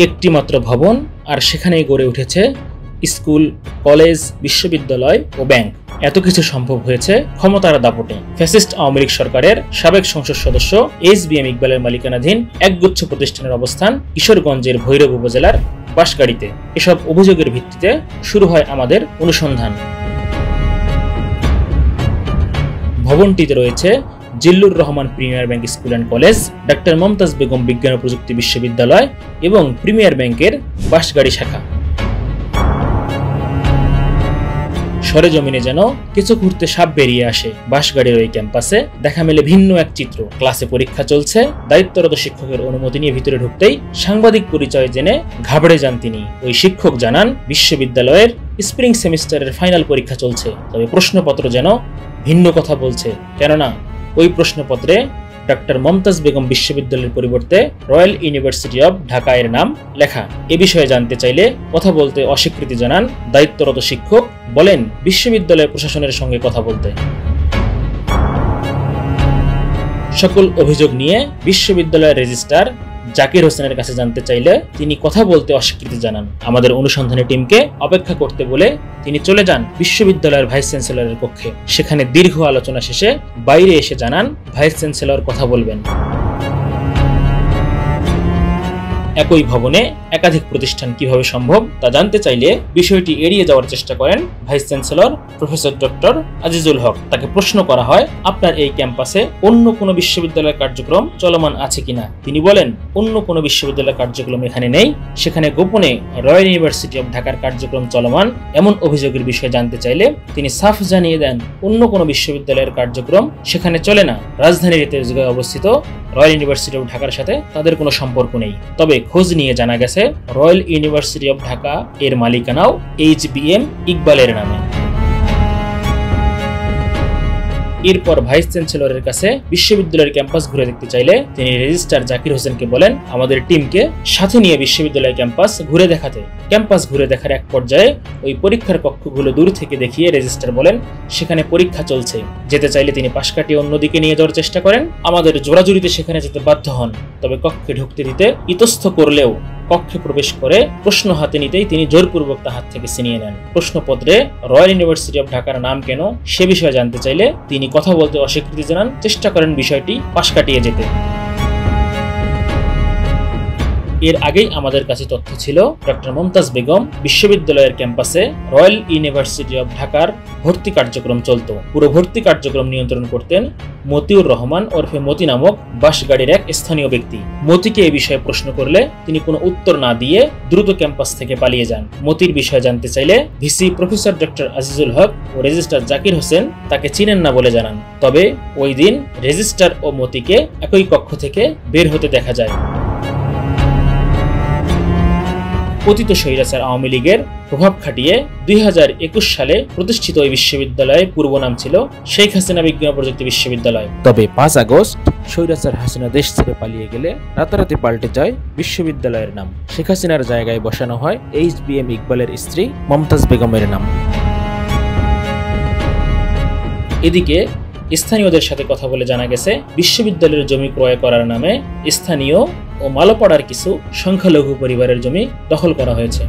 একটি মাত্র ভবন, আর সেখানেই গড়ে উঠেছে স্কুল, কলেজ, বিশ্ববিদ্যালয় ও ব্যাংক। এত কিছু সম্ভব হয়েছে ক্ষমতার দাপটে। ফ্যাসিস্ট আওয়ামী লীগ সরকারের সাবেক সংসদ সদস্য SBM ইকবালের মালিকানাধীন একগুচ্ছ প্রতিষ্ঠানের অবস্থান কিশোরগঞ্জের ভৈরব উপজেলার বাঁশগাড়িতে। এসব অভিযোগের ভিত্তিতে শুরু হয় আমাদের অনুসন্ধান। ভবনটিতে রয়েছে Zillur Rahman premier bank school and college, doctor Momtaz Begum বিজ্ঞান ও প্রযুক্তি বিশ্ববিদ্যালয় এবং প্রিমিয়ার ব্যাংকের বাঁশগাড়ি শাখা। সরেজমিনে যেন কিছু ঘুরতে সাপ বেরিয়ে আসে। বাঁশগাড়ির ওই ক্যাম্পাসে দেখা মেলে ভিন্ন এক চিত্র। ক্লাসে পরীক্ষা চলছে, দায়িত্বরত শিক্ষকের অনুমতি নিয়ে ভিতরে ঢুকতেই সাংবাদিক পরিচয় জেনে ঘাবড়ে যান তিনি। ওই শিক্ষক জানান, বিশ্ববিদ্যালয়ের স্প্রিং সেমিস্টারের ফাইনাল পরীক্ষা চলছে, তবে প্রশ্নপত্র যেন ভিন্ন কথা বলছে। কেননা ওই প্রশ্নপত্রে ডাক্তার মমতাজ বেগম বিশ্ববিদ্যালয়ের পরিবর্তে রয়্যাল ইউনিভার্সিটি অব ঢাকা এর নাম লেখা। এ বিষয়ে জানতে চাইলে কথা বলতে অস্বীকৃতি জানান দায়িত্বরত শিক্ষক, বলেন বিশ্ববিদ্যালয় প্রশাসনের সঙ্গে কথা বলতে। সকল অভিযোগ নিয়ে বিশ্ববিদ্যালয়ের রেজিস্ট্রার জাকির হোসেনের কাছে জানতে চাইলে তিনি কথা বলতে অস্বীকৃতি জানান। আমাদের অনুসন্ধানী টিমকে অপেক্ষা করতে বলে তিনি চলে যান বিশ্ববিদ্যালয়ের ভাইস চ্যান্সেলরের কক্ষে। সেখানে দীর্ঘ আলোচনা শেষে বাইরে এসে জানান ভাইস চ্যান্সেলর কথা বলবেন। একই ভবনে একাধিক প্রতিষ্ঠান কিভাবে সম্ভব তা জানতে চাইলে বিষয়টি এড়িয়ে যাওয়ার চেষ্টা করেন vice chancellor professor doctor Azizul Haque. তাকে প্রশ্ন করা হয়, আপনার এই ক্যাম্পাসে অন্য কোনো বিশ্ববিদ্যালয়ের কার্যক্রম চলমান আছে কিনা। তিনি বলেন, অন্য কোনো বিশ্ববিদ্যালয়ের কার্যক্রম এখানে নেই। সেখানে গোপনে রয়্যাল ইউনিভার্সিটি অব ঢাকার কার্যক্রম চলমান এমন অভিযোগের বিষয়ে জানতে চাইলে তিনি সাফ জানিয়ে দেন, অন্য কোনো বিশ্ববিদ্যালয়ের কার্যক্রম সেখানে চলে না। রাজধানীর তেজগাঁয়ে অবস্থিত রয়্যাল ইউনিভার্সিটি অব ঢাকার সাথে তাদের কোনো সম্পর্ক নেই। তবে খোঁজ নিয়ে জানা গেছে রয়্যাল ইউনিভার্সিটি অব ঢাকা এর মালিকানাও SBM ইকবালের নামে। এরপর ভাইস চ্যান্সেলরের কাছে বিশ্ববিদ্যালয়ের ক্যাম্পাস ঘুরে দেখতে চাইলে তিনি রেজিস্ট্রার জাকির হোসেনকে বলেন আমাদের টিমকে সাথে নিয়ে বিশ্ববিদ্যালয় ক্যাম্পাস ঘুরে দেখাতে। ক্যাম্পাস ঘুরে দেখার এক পর্যায়ে ওই পরীক্ষার কক্ষগুলো দূর থেকে দেখিয়ে রেজিস্ট্রার বলেন সেখানে পরীক্ষা চলছে। যেতে চাইলে তিনি পাশ কাটিয়ে অন্যদিকে নিয়ে যাওয়ার চেষ্টা করেন। আমাদের জোরাজুরিতে সেখানে যেতে বাধ্য হন, তবে কক্ষে ঢুকতে দিতে ইতস্থ করলেও কক্ষে প্রবেশ করে প্রশ্ন হাতে নিতেই তিনি জোরপূর্বক তার হাত থেকে ছিনিয়ে নেন। প্রশ্নপত্রে রয়্যাল ইউনিভার্সিটি অব ঢাকার নাম কেন সে বিষয়ে জানতে চাইলে তিনি কথা বলতে অস্বীকৃতি জানান, চেষ্টা করেন বিষয়টি পাশ কাটিয়ে যেতে। এর আগেই আমাদের কাছে তথ্য ছিল ডক্টর মমতাজ বেগম বিশ্ববিদ্যালয়ের ক্যাম্পাসে রয়্যাল ইউনিভার্সিটি অব ঢাকার ভর্তি কার্যক্রম চলত। পুরো ভর্তি কার্যক্রম নিয়ন্ত্রণ করতেন মতিউর রহমান ওরফে মতি নামক বাঁশগাড়ির এক স্থানীয় ব্যক্তি। মতিকে এই বিষয়ে প্রশ্ন করলে তিনি কোনো উত্তর না দিয়ে দ্রুত ক্যাম্পাস থেকে পালিয়ে যান। মতির বিষয়ে জানতে চাইলে ভিসি প্রফেসর ডক্টর আজিজুল হক ও রেজিস্ট্রার জাকির হোসেন তাকে চিনেন না বলে জানান। তবে ওই দিন রেজিস্ট্রার ও মতিকে একই কক্ষ থেকে বের হতে দেখা যায়। পতিত স্বৈরাচার আওয়ামী লীগের প্রভাব খাটিয়ে 2021 সালে প্রতিষ্ঠিত ওই বিশ্ববিদ্যালয়ের পূর্ব নাম ছিল শেখ হাসিনা বিজ্ঞান ও প্রযুক্তি বিশ্ববিদ্যালয়। তবে 5 আগস্ট স্বৈরাচার হাসিনা দেশ ছেড়ে পালিয়ে গেলে রাতারাতি পাল্টে যায় বিশ্ববিদ্যালয়ের নাম। শেখ হাসিনার জায়গায় বসানো হয় SBM ইকবালের স্ত্রী মমতাজ বেগমের নাম। এদিকে স্থানীয়দের সাথে কথা বলে জানা গেছে বিশ্ববিদ্যালয়ের জমি ক্রয় করার নামে স্থানীয় ও মালোপাড়ার কিছু সংখ্যালঘু পরিবারের জমি দখল করা হয়েছে।